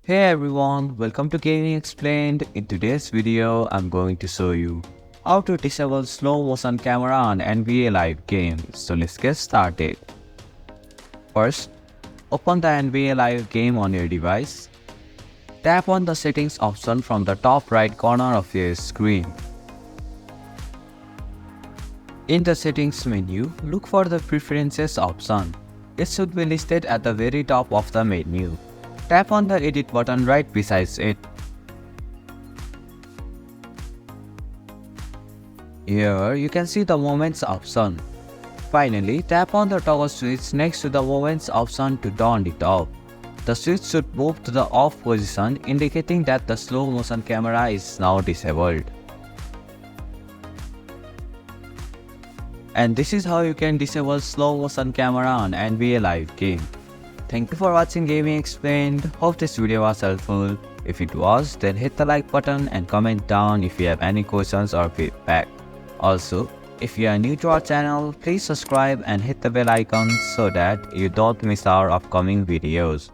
Hey everyone, welcome to Gaming Explained. In today's video, I'm going to show you how to disable slow motion camera on NBA Live game. So let's get started. First, open the NBA Live game on your device. Tap on the settings option from the top right corner of your screen. In the settings menu, look for the preferences option. It should be listed at the very top of the menu. Tap on the edit button right beside it. Here you can see the moments option. Finally, tap on the toggle switch next to the moments option to turn it off. The switch should move to the off position, indicating that the slow motion camera is now disabled. And this is how you can disable slow motion camera on NBA Live game. Thank you for watching Gaming Explained. Hope this video was helpful. If it was, then hit the like button and comment down if you have any questions or feedback. Also, if you are new to our channel, please subscribe and hit the bell icon so that you don't miss our upcoming videos.